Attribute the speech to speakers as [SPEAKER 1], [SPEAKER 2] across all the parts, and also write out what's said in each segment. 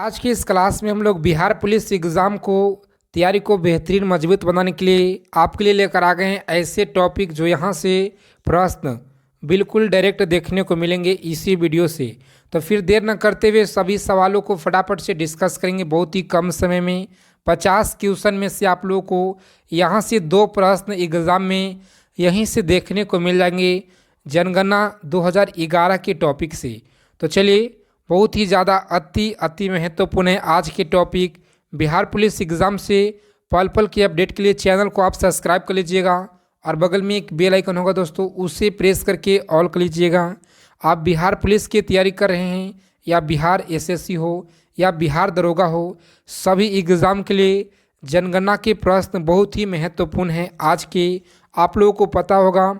[SPEAKER 1] आज की इस क्लास में हम लोग बिहार पुलिस एग्ज़ाम को तैयारी को बेहतरीन मजबूत बनाने के लिए आपके लिए लेकर आ गए हैं ऐसे टॉपिक जो यहाँ से प्रश्न बिल्कुल डायरेक्ट देखने को मिलेंगे इसी वीडियो से। तो फिर देर न करते हुए सभी सवालों को फटाफट से डिस्कस करेंगे बहुत ही कम समय में। 50 क्वेश्चन में से आप लोगों को यहाँ से 2 प्रश्न एग्ज़ाम में यहीं से देखने को मिल जाएंगे जनगणना 2011 के टॉपिक से। तो चलिए, बहुत ही ज़्यादा अति महत्वपूर्ण है आज के टॉपिक। बिहार पुलिस एग्ज़ाम से पल पल की अपडेट के लिए चैनल को आप सब्सक्राइब कर लीजिएगा और बगल में एक बेल आइकन होगा दोस्तों, उसे प्रेस करके ऑल कर लीजिएगा। आप बिहार पुलिस की तैयारी कर रहे हैं या बिहार एसएससी हो या बिहार दरोगा हो, सभी एग्ज़ाम के लिए जनगणना के प्रश्न बहुत ही महत्वपूर्ण हैं आज के। आप लोगों को पता होगा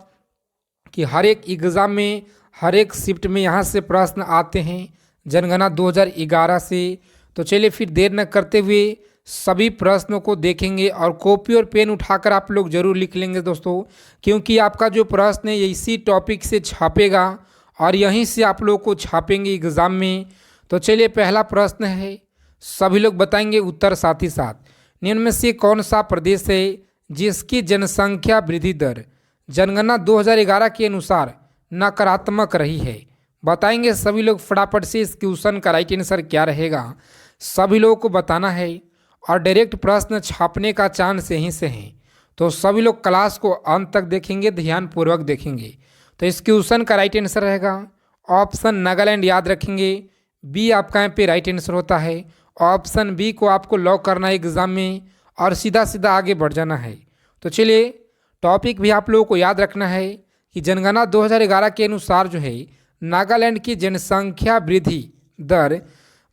[SPEAKER 1] कि हर एक एग्ज़ाम में हर एक शिफ्ट में यहाँ से प्रश्न आते हैं जनगणना 2011 से। तो चलिए फिर देर न करते हुए सभी प्रश्नों को देखेंगे और कॉपी और पेन उठाकर आप लोग जरूर लिख लेंगे दोस्तों, क्योंकि आपका जो प्रश्न है ये इसी टॉपिक से छापेगा और यहीं से आप लोग को छापेंगे एग्ज़ाम में। तो चलिए, पहला प्रश्न है, सभी लोग बताएंगे उत्तर साथ ही साथ। निम्न में से कौन सा प्रदेश है जिसकी जनसंख्या वृद्धि दर जनगणना 2011 के अनुसार नकारात्मक रही है? बताएंगे सभी लोग फटाफट से। इस क्वेश्चन का राइट आंसर क्या रहेगा सभी लोगों को बताना है और डायरेक्ट प्रश्न छापने का चांस यहीं से है। तो सभी लोग क्लास को अंत तक देखेंगे, ध्यानपूर्वक देखेंगे। तो इस क्वेश्चन का राइट आंसर रहेगा ऑप्शन नागालैंड। याद रखेंगे बी आपका यहाँ पे राइट आंसर होता है। ऑप्शन बी को आपको लॉक करना है एग्जाम में और सीधा सीधा आगे बढ़ जाना है। तो चलिए, टॉपिक भी आप लोगों को याद रखना है कि जनगणना 2011 के अनुसार जो है नागालैंड की जनसंख्या वृद्धि दर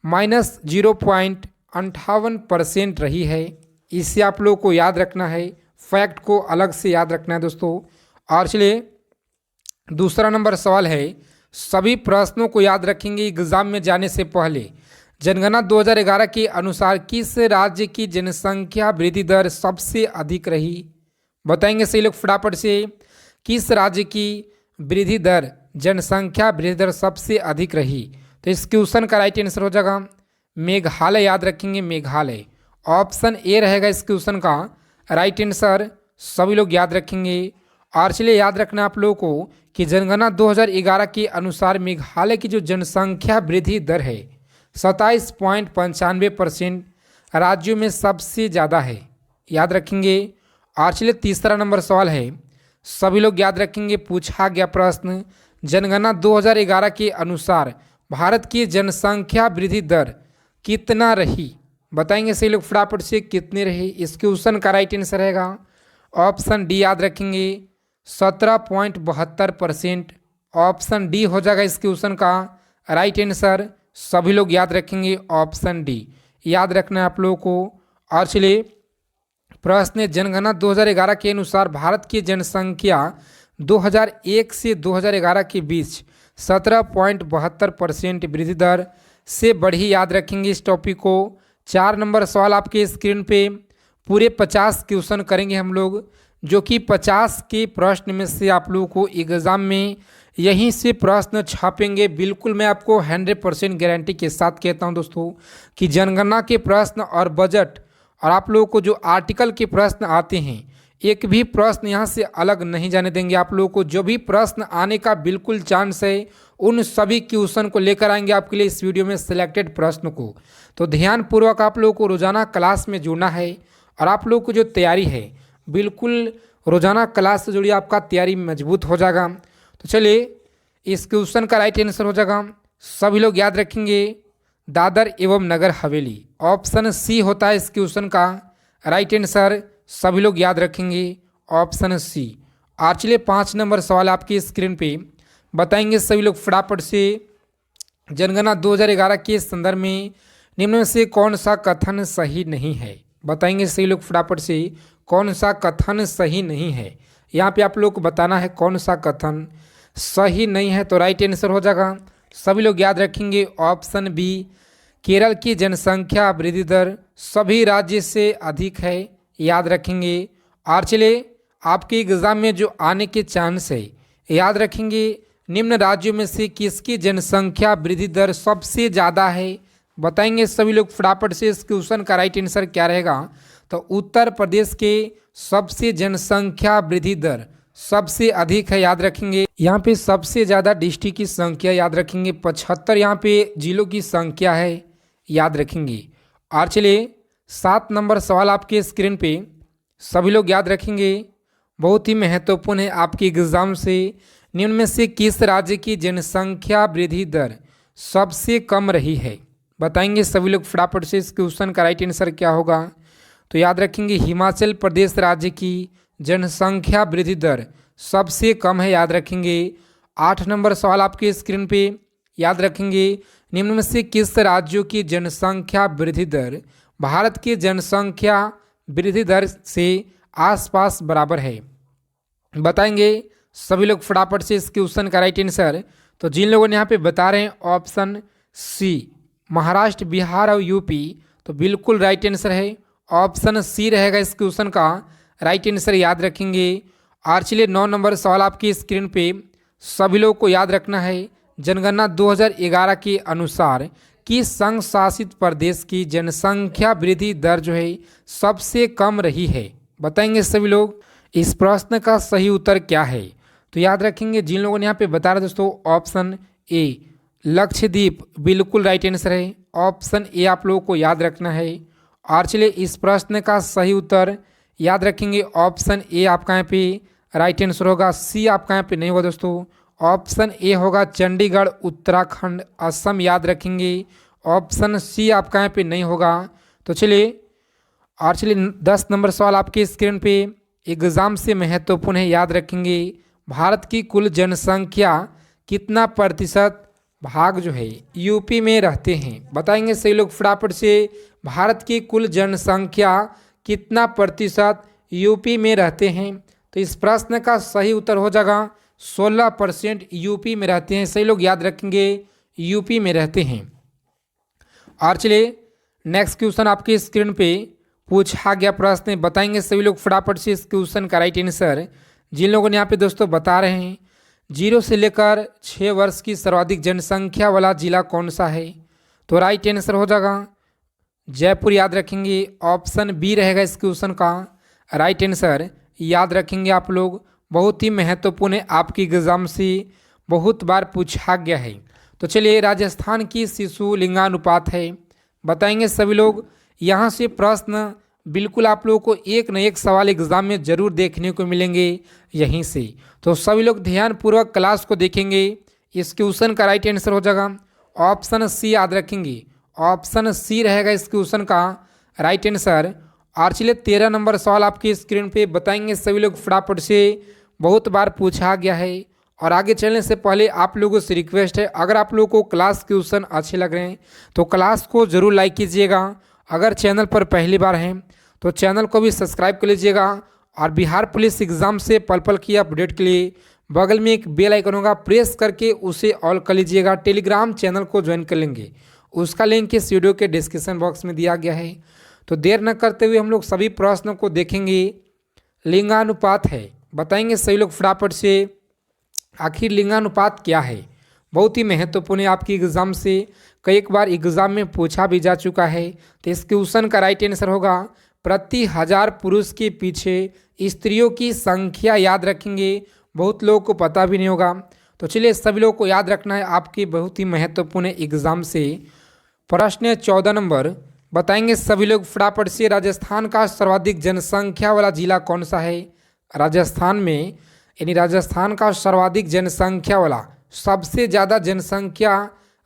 [SPEAKER 1] -0.58% रही है। इसे आप लोगों को याद रखना है, फैक्ट को अलग से याद रखना है दोस्तों। और चलिए, दूसरा नंबर सवाल है, सभी प्रश्नों को याद रखेंगे एग्जाम में जाने से पहले। जनगणना 2011 के अनुसार किस राज्य की जनसंख्या वृद्धि दर सबसे अधिक रही? बताएंगे सही लोग फटाफट से। किस राज्य की वृद्धि दर जनसंख्या वृद्धि दर सबसे अधिक रही? तो इस क्वेश्चन का राइट आंसर हो जाएगा मेघालय। याद रखेंगे मेघालय। ऑप्शन ए रहेगा इस क्वेश्चन का राइट आंसर, सभी लोग याद रखेंगे। और चलिए, याद रखना आप लोगों को कि जनगणना 2011 के अनुसार मेघालय की जो जनसंख्या वृद्धि दर है 27.95% राज्यों में सबसे ज़्यादा है। याद रखेंगे। और चलिए, तीसरा नंबर सवाल है, सभी लोग याद रखेंगे, पूछा गया प्रश्न, जनगणना 2011 के अनुसार भारत की जनसंख्या वृद्धि दर कितना रही? बताएंगे सही लोग फटाफट से, कितनी रही? इस क्वेश्चन का राइट आंसर रहेगा ऑप्शन डी। याद रखेंगे 17.72%। ऑप्शन डी हो जाएगा इस क्वेश्चन का राइट आंसर, सभी लोग याद रखेंगे ऑप्शन डी। याद रखना है आप लोगों को। और चलिए, प्रश्न जनगणना 2011 के अनुसार भारत की जनसंख्या 2001 से 2011 के बीच 17.72% वृद्धि दर से बढ़ी। याद रखेंगे इस टॉपिक को। 4 नंबर सवाल आपके स्क्रीन पे, पूरे 50 क्वेश्चन करेंगे हम लोग, जो कि 50 के प्रश्न में से आप लोगों को एग्ज़ाम में यहीं से प्रश्न छापेंगे। बिल्कुल मैं आपको 100% गारंटी के साथ कहता हूं दोस्तों कि जनगणना के प्रश्न और बजट और आप लोगों को जो आर्टिकल के प्रश्न आते हैं, एक भी प्रश्न यहाँ से अलग नहीं जाने देंगे। आप लोगों को जो भी प्रश्न आने का बिल्कुल चांस है, उन सभी क्वेश्चन को लेकर आएंगे आपके लिए इस वीडियो में सिलेक्टेड प्रश्न को। तो ध्यानपूर्वक आप लोगों को रोजाना क्लास में जुड़ना है और आप लोगों को जो तैयारी है बिल्कुल रोजाना क्लास से जुड़ी आपका तैयारी मजबूत हो जाएगा। तो चलिए, इस क्वेश्चन का राइट आंसर हो जाएगा, सभी लोग याद रखेंगे, दादर एवं नगर हवेली। ऑप्शन सी होता है इस क्वेश्चन का राइट आंसर, सभी लोग याद रखेंगे ऑप्शन सी। और चलिए, 5 नंबर सवाल आपकी स्क्रीन पे, बताएंगे सभी लोग फटाफट से। जनगणना 2011 के संदर्भ में निम्न में से कौन सा कथन सही नहीं है? बताएंगे सही लोग फटाफट से, कौन सा कथन सही नहीं है? यहाँ पे आप लोग को बताना है कौन सा कथन सही नहीं है। तो राइट आंसर हो जाएगा, सभी लोग याद रखेंगे ऑप्शन बी, केरल की जनसंख्या वृद्धि दर सभी राज्य से अधिक है। याद रखेंगे। और चलिए, आपके एग्ज़ाम में जो आने के चांस है, याद रखेंगे निम्न राज्यों में से किसकी जनसंख्या वृद्धि दर सबसे ज़्यादा है? बताएंगे सभी लोग फटाफट से इस क्वेश्चन का राइट आंसर क्या रहेगा। तो उत्तर प्रदेश के सबसे जनसंख्या वृद्धि दर सबसे अधिक है, याद रखेंगे। यहाँ पे सबसे ज़्यादा डिस्ट्रिक्ट की संख्या याद रखेंगे, 75 यहाँ पे जिलों की संख्या है, याद रखेंगे। और चलिए 7 नंबर सवाल आपके स्क्रीन पे सभी लोग याद रखेंगे, बहुत ही महत्वपूर्ण है आपके एग्जाम से। निम्न में से किस राज्य की जनसंख्या वृद्धि दर सबसे कम रही है? बताएंगे सभी लोग फटाफट से इस क्वेश्चन का राइट आंसर क्या होगा। तो याद रखेंगे हिमाचल प्रदेश राज्य की जनसंख्या वृद्धि दर सबसे कम है, याद रखेंगे। 8 नंबर सवाल आपके स्क्रीन पे याद रखेंगे, निम्न में से किस राज्यों की जनसंख्या वृद्धि दर भारत की जनसंख्या वृद्धि दर से आसपास बराबर है? बताएंगे सभी लोग फटाफट से इस क्वेश्चन का राइट आंसर। तो जिन लोगों ने यहाँ पे बता रहे हैं ऑप्शन सी महाराष्ट्र, बिहार और यूपी, तो बिल्कुल राइट आंसर है, ऑप्शन सी रहेगा इस क्वेश्चन का राइट आंसर, याद रखेंगे। और चलिए 9 नंबर सवाल आपकी स्क्रीन पे सभी लोगों को याद रखना है, जनगणना 2011 के अनुसार किस संघ शासित प्रदेश की जनसंख्या वृद्धि दर जो है सबसे कम रही है? बताएंगे सभी लोग इस प्रश्न का सही उत्तर क्या है। तो याद रखेंगे जिन लोगों ने यहाँ पे बता रहे दोस्तों ऑप्शन ए लक्षद्वीप बिल्कुल राइट आंसर है, ऑप्शन ए आप लोगों को याद रखना है। और चलिए इस प्रश्न का सही उत्तर याद रखेंगे ऑप्शन ए आपका यहाँ पे राइट आंसर होगा, सी आपका यहाँ पे नहीं होगा दोस्तों, ऑप्शन ए होगा चंडीगढ़, उत्तराखंड, असम, याद रखेंगे। ऑप्शन सी आपका यहाँ पे नहीं होगा। तो चलिए 10 नंबर सवाल आपके स्क्रीन पे एग्जाम से महत्वपूर्ण है, याद रखेंगे। भारत की कुल जनसंख्या कितना प्रतिशत भाग जो है यूपी में रहते हैं? बताएंगे सही लोग फटाफट से, भारत की कुल जनसंख्या कितना प्रतिशत यूपी में रहते हैं? तो इस प्रश्न का सही उत्तर हो जाएगा 16% यूपी में रहते हैं, सही लोग याद रखेंगे, यूपी में रहते हैं। और चलिए नेक्स्ट क्वेश्चन आपके स्क्रीन पे पूछा गया प्रश्न, बताएंगे सभी लोग फटाफट से इस क्वेश्चन का राइट आंसर। जिन लोगों ने यहाँ पे दोस्तों बता रहे हैं 0 से लेकर 6 वर्ष की सर्वाधिक जनसंख्या वाला जिला कौन सा है? तो राइट आंसर हो जाएगा जयपुर, याद रखेंगे, ऑप्शन बी रहेगा इस क्वेश्चन का राइट आंसर, याद रखेंगे आप लोग, बहुत ही महत्वपूर्ण है आपकी एग्जाम से, बहुत बार पूछा गया है। तो चलिए राजस्थान की शिशु लिंगानुपात है, बताएंगे सभी लोग। यहाँ से प्रश्न बिल्कुल आप लोगों को एक न एक सवाल एग्जाम में जरूर देखने को मिलेंगे यहीं से, तो सभी लोग ध्यानपूर्वक क्लास को देखेंगे। इस क्वेश्चन का राइट आंसर हो जाएगा ऑप्शन सी, याद रखेंगे, ऑप्शन सी रहेगा इस क्वेश्चन का राइट आंसर। और चलिए 13 नंबर सवाल आपकी स्क्रीन पे बताएंगे सभी लोग फटाफट से, बहुत बार पूछा गया है। और आगे चलने से पहले आप लोगों से रिक्वेस्ट है, अगर आप लोगों को क्लास क्वेश्चन अच्छे लग रहे हैं तो क्लास को ज़रूर लाइक कीजिएगा। अगर चैनल पर पहली बार हैं तो चैनल को भी सब्सक्राइब कर लीजिएगा। और बिहार पुलिस एग्ज़ाम से पल पल की अपडेट के लिए बगल में एक बेल आइकन होगा, प्रेस करके उसे ऑल कर लीजिएगा। टेलीग्राम चैनल को ज्वाइन कर लेंगे, उसका लिंक इस वीडियो के डिस्क्रिप्शन बॉक्स में दिया गया है। तो देर न करते हुए हम लोग सभी प्रश्नों को देखेंगे। लिंगानुपात है, बताएंगे सभी लोग फटाफट से, आखिर लिंगानुपात क्या है? बहुत ही महत्वपूर्ण है आपकी एग्ज़ाम से, कई बार एग्ज़ाम में पूछा भी जा चुका है। तो इस क्वेश्चन का राइट आंसर होगा प्रति 1000 पुरुष के पीछे स्त्रियों की संख्या, याद रखेंगे, बहुत लोगों को पता भी नहीं होगा। तो चलिए सभी लोगों को याद रखना है आपकी बहुत ही महत्वपूर्ण एग्ज़ाम से। प्रश्न 14 नंबर, बताएंगे सभी लोग फटाफट से, राजस्थान का सर्वाधिक जनसंख्या वाला जिला कौन सा है? राजस्थान में यानी राजस्थान का सर्वाधिक जनसंख्या वाला, सबसे ज़्यादा जनसंख्या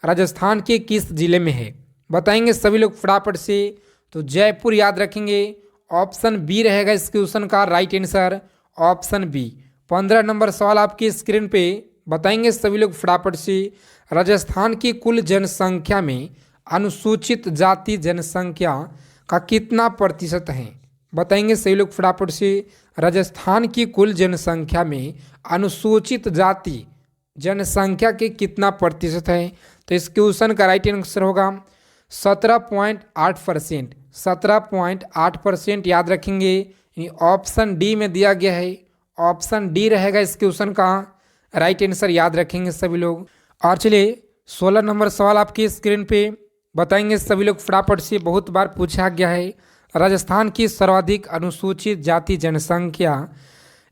[SPEAKER 1] राजस्थान के किस जिले में है? बताएंगे सभी लोग फटाफट से। तो जयपुर, याद रखेंगे, ऑप्शन बी रहेगा इस क्वेश्चन का right answer, option B. 15 number सवाल आपकी स्क्रीन पे बताएंगे सभी लोग फटाफट से, राजस्थान की कुल जनसंख्या में अनुसूचित जाति जनसंख्या का कितना प्रतिशत है? बताएंगे सभी लोग फटाफट से, राजस्थान की कुल जनसंख्या में अनुसूचित जाति जनसंख्या के कितना प्रतिशत है? तो इस क्वेश्चन का राइट आंसर होगा 17.8%, 17.8%, याद रखेंगे, ऑप्शन डी में दिया गया है, ऑप्शन डी रहेगा इस क्वेश्चन का राइट आंसर, याद रखेंगे सभी लोग। और चलिए 16 नंबर सवाल आपकी स्क्रीन पे बताएंगे सभी लोग फटाफट से। बहुत बार पूछा गया है, राजस्थान की सर्वाधिक अनुसूचित जाति जनसंख्या।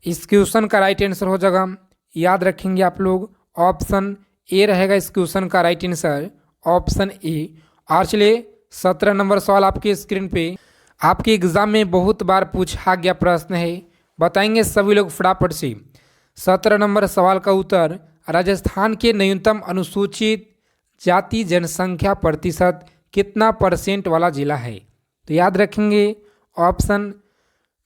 [SPEAKER 1] इस क्वेश्चन का राइट आंसर हो जाएगा, याद रखेंगे आप लोग, ऑप्शन ए रहेगा इस क्वेश्चन का राइट आंसर, ऑप्शन ए। और चलिए 17 नंबर सवाल आपके स्क्रीन पे, आपके एग्जाम में बहुत बार पूछा गया प्रश्न है, बताएंगे सभी लोग फटाफट से। 17 नंबर सवाल का उत्तर, राजस्थान के न्यूनतम अनुसूचित जाति जनसंख्या प्रतिशत कितना परसेंट वाला जिला है? तो याद रखेंगे ऑप्शन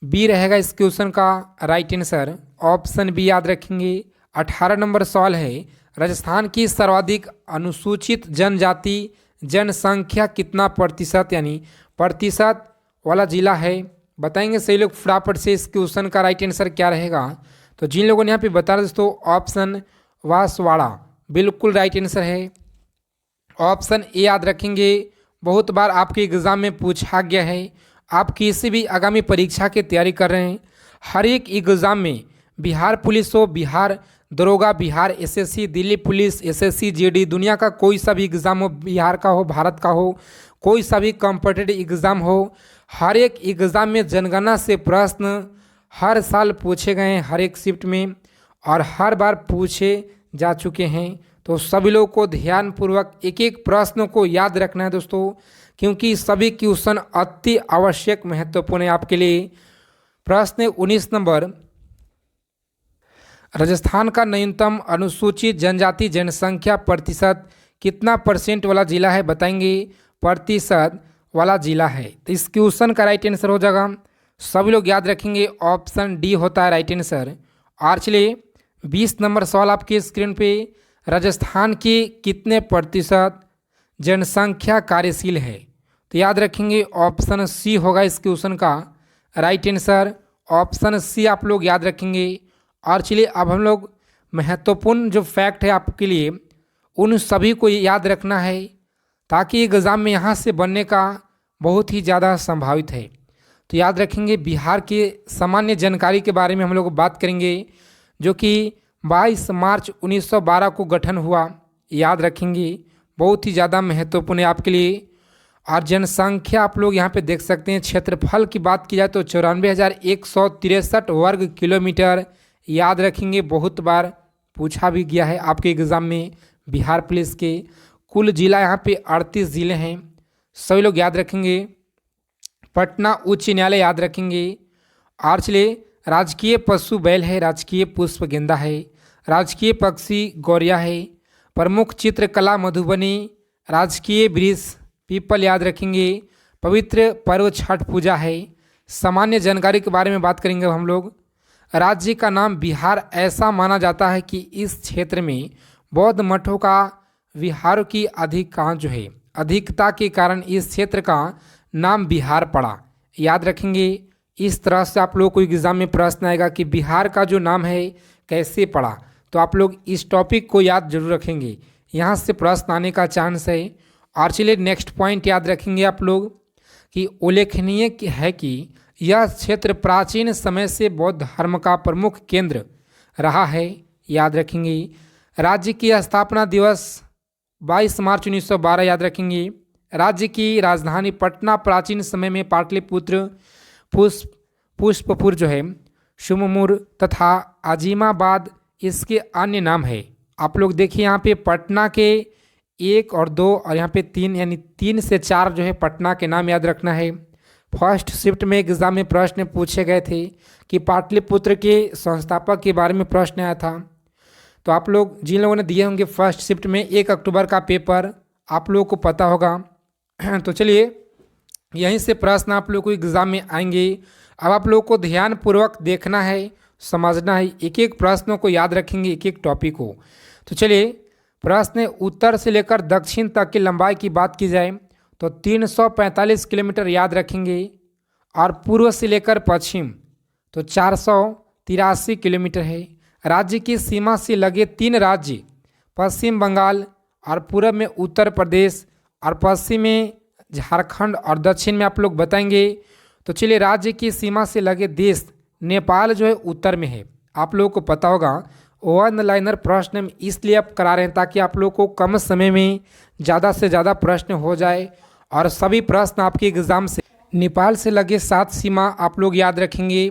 [SPEAKER 1] बी रहेगा इस क्वेश्चन का राइट आंसर, ऑप्शन बी याद रखेंगे। 18 नंबर सवाल है, राजस्थान की सर्वाधिक अनुसूचित जनजाति जनसंख्या कितना प्रतिशत यानी प्रतिशत वाला जिला है? बताएंगे सही लोग फटाफट से इस क्वेश्चन का राइट आंसर क्या रहेगा। तो जिन लोगों ने यहाँ पे बता दोस्तों ऑप्शन बांसवाड़ा बिल्कुल राइट आंसर है, ऑप्शन ए याद रखेंगे। बहुत बार आपके एग्ज़ाम में पूछा गया है, आप किसी भी आगामी परीक्षा की तैयारी कर रहे हैं, हर एक एग्ज़ाम में बिहार पुलिस हो, बिहार दरोगा, Bihar SSC, Delhi police, SSC GD, दुनिया का कोई सा भी एग्ज़ाम हो, बिहार का हो, भारत का हो, कोई सा भी कॉम्पिटिटिव एग्ज़ाम हो, हर एक एग्ज़ाम में जनगणना से प्रश्न हर साल पूछे गए हैं, हर एक शिफ्ट में, और हर बार पूछे जा चुके हैं। तो सभी लोगों को ध्यानपूर्वक एक एक प्रश्न को याद रखना है दोस्तों, क्योंकि सभी क्वेश्चन अति आवश्यक महत्वपूर्ण है आपके लिए। प्रश्न 19 नंबर, राजस्थान का न्यूनतम अनुसूचित जनजाति जनसंख्या प्रतिशत कितना परसेंट वाला जिला है? बताएंगे प्रतिशत वाला जिला है। तो इस क्वेश्चन का राइट आंसर हो जाएगा, सभी लोग याद रखेंगे, ऑप्शन डी होता है राइट आंसर। और चलिए 20 नंबर सवाल आपके स्क्रीन पे, राजस्थान की कितने प्रतिशत जनसंख्या कार्यशील है? तो याद रखेंगे ऑप्शन सी होगा इस क्वेश्चन का राइट आंसर, ऑप्शन सी आप लोग याद रखेंगे। और चलिए अब हम लोग महत्वपूर्ण जो फैक्ट है आपके लिए उन सभी को याद रखना है, ताकि एग्ज़ाम में यहाँ से बनने का बहुत ही ज़्यादा संभावित है। तो याद रखेंगे बिहार के सामान्य जानकारी के बारे में हम लोग बात करेंगे, जो कि 22 मार्च 1912 को गठन हुआ, याद रखेंगे, बहुत ही ज़्यादा महत्वपूर्ण है आपके लिए। और जनसंख्या आप लोग यहाँ पे देख सकते हैं, क्षेत्रफल की बात की जाए तो 94,163 वर्ग किलोमीटर, याद रखेंगे, बहुत बार पूछा भी गया है आपके एग्ज़ाम में बिहार पुलिस के। कुल जिला यहाँ पे 38 ज़िले हैं, सभी लोग याद रखेंगे। पटना उच्च न्यायालय याद रखेंगे। और चलिए राजकीय पशु बैल है, राजकीय पुष्प गेंदा है, राजकीय पक्षी गौरिया है, प्रमुख चित्रकला मधुबनी, राजकीय वृक्ष पीपल याद रखेंगे, पवित्र पर्व छठ पूजा है। सामान्य जानकारी के बारे में बात करेंगे हम लोग। राज्य का नाम बिहार ऐसा माना जाता है कि इस क्षेत्र में बौद्ध मठों का विहारों की अधिकांश जो है अधिकता के कारण इस क्षेत्र का नाम बिहार पड़ा, याद रखेंगे। इस तरह से आप लोग को एग्जाम में प्रश्न आएगा कि बिहार का जो नाम है कैसे पड़ा, तो आप लोग इस टॉपिक को याद जरूर रखेंगे, यहाँ से प्रश्न आने का चांस है। और चलिए नेक्स्ट पॉइंट याद रखेंगे आप लोग कि उल्लेखनीय है कि यह क्षेत्र प्राचीन समय से बौद्ध धर्म का प्रमुख केंद्र रहा है, याद रखेंगे। राज्य की स्थापना दिवस 22 मार्च 1912 याद रखेंगे। राज्य की राजधानी पटना प्राचीन समय में पाटलिपुत्र, पुष्पपुर जो है, शुममुर तथा आजिमाबाद इसके अन्य नाम है। आप लोग देखिए यहाँ पे पटना के 1 और 2 और यहाँ पे 3 यानी 3 से 4 जो है पटना के नाम याद रखना है। फर्स्ट शिफ्ट में एग्जाम में प्रश्न पूछे गए थे कि पाटलिपुत्र के संस्थापक के बारे में प्रश्न आया था। तो आप लोग जिन लोगों ने दिए होंगे फर्स्ट शिफ्ट में 1 अक्टूबर का पेपर आप लोगों को पता होगा। तो चलिए यहीं से प्रश्न आप लोग को एग्ज़ाम में आएंगे। अब आप लोग को ध्यानपूर्वक देखना है, समझना है, एक एक प्रश्नों को याद रखेंगे, एक एक टॉपिक को। तो चलिए प्रश्न उत्तर से लेकर दक्षिण तक की लंबाई की बात की जाए तो 345 किलोमीटर याद रखेंगे, और पूर्व से लेकर पश्चिम तो 483 किलोमीटर है। राज्य की सीमा से लगे 3 राज्य पश्चिम बंगाल और पूर्व में उत्तर प्रदेश और पश्चिम में झारखंड और दक्षिण में आप लोग बताएंगे। तो चलिए राज्य की सीमा से लगे देश नेपाल जो है उत्तर में है, आप लोगों को पता होगा। वन लाइनर प्रश्न इसलिए आप करा रहे हैं ताकि आप लोग को कम समय में ज़्यादा से ज़्यादा प्रश्न हो जाए और सभी प्रश्न आपके एग्ज़ाम से। नेपाल से लगे 7 सीमा आप लोग याद रखेंगे।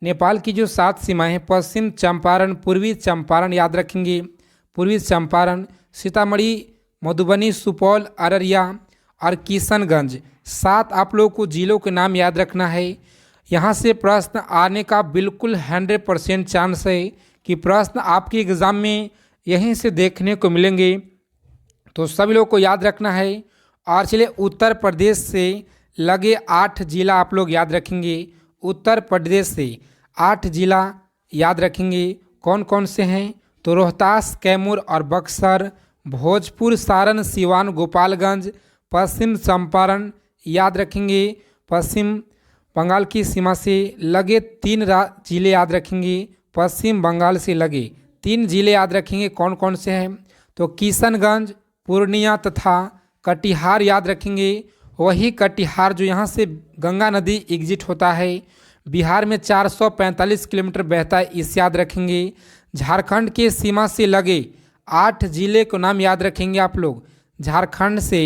[SPEAKER 1] नेपाल की जो 7 सीमाएं हैं, पश्चिम चंपारण, पूर्वी चंपारण याद रखेंगे, पूर्वी चंपारण, सीतामढ़ी, मधुबनी, सुपौल, अररिया और किशनगंज। 7 आप लोग को जिलों के नाम याद रखना है। यहाँ से प्रश्न आने का बिल्कुल 100% चांस है कि प्रश्न आपके एग्ज़ाम में यहीं से देखने को मिलेंगे, तो सभी लोग को याद रखना है। और चलिए उत्तर प्रदेश से लगे 8 जिला आप लोग याद रखेंगे। उत्तर प्रदेश से 8 जिला याद रखेंगे। कौन कौन से हैं? तो रोहतास, कैमूर और बक्सर, भोजपुर, सारण, सिवान, गोपालगंज, पश्चिम चंपारण याद रखेंगे। पश्चिम बंगाल की सीमा से लगे 3 जिले याद रखेंगे। पश्चिम बंगाल से लगे 3 जिले याद रखेंगे। कौन कौन से हैं? तो किशनगंज, पूर्णिया तथा कटिहार याद रखेंगे। वही कटिहार जो यहाँ से गंगा नदी एग्जिट होता है, बिहार में 445 किलोमीटर बहता है, इस याद रखेंगे। झारखंड के सीमा से लगे 8 जिले को नाम याद रखेंगे आप लोग। झारखंड से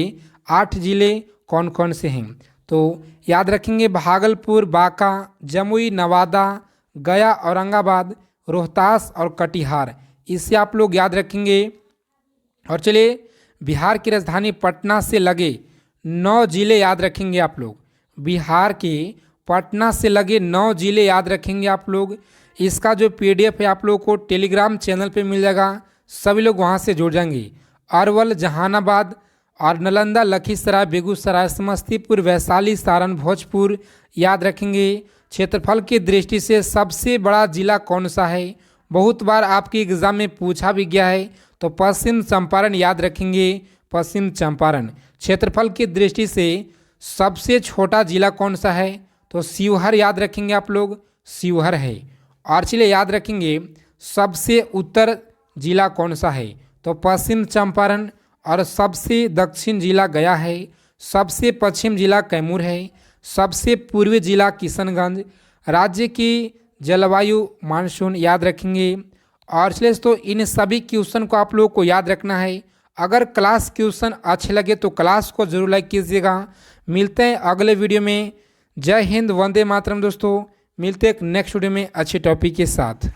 [SPEAKER 1] 8 जिले कौन कौन से हैं? तो याद रखेंगे भागलपुर, बांका, जमुई, नवादा, गया, औरंगाबाद, रोहतास और कटिहार, इसे आप लोग याद रखेंगे। और चलिए बिहार की राजधानी पटना से लगे 9 जिले याद रखेंगे आप लोग। बिहार के पटना से लगे 9 जिले याद रखेंगे आप लोग। इसका जो PDF है आप लोग को टेलीग्राम चैनल पे मिल जाएगा, सभी लोग वहाँ से जुड़ जाएंगे। अरवल, जहानाबाद और नालंदा, लखीसराय, बेगूसराय, समस्तीपुर, वैशाली, सारण, भोजपुर याद रखेंगे। क्षेत्रफल की दृष्टि से सबसे बड़ा जिला कौन सा है? बहुत बार आपके एग्ज़ाम में पूछा भी गया है, तो पश्चिम चंपारण याद रखेंगे। पश्चिम चंपारण। क्षेत्रफल की दृष्टि से सबसे छोटा जिला कौन सा है? तो शिवहर याद रखेंगे आप लोग, शिवहर है। और चलिए याद रखेंगे सबसे उत्तर जिला कौन सा है? तो पश्चिम चंपारण। और सबसे दक्षिण जिला गया है। सबसे पश्चिम जिला कैमूर है। सबसे पूर्वी जिला किशनगंज। राज्य की जलवायु मानसून याद रखेंगे। और चलिए तो इन सभी क्वेश्चन को आप लोगों को याद रखना है। अगर क्लास क्वेश्चन अच्छे लगे तो क्लास को जरूर लाइक कीजिएगा। मिलते हैं अगले वीडियो में। जय हिंद, वंदे मातरम दोस्तों। मिलते हैं एक नेक्स्ट वीडियो में अच्छे टॉपिक के साथ।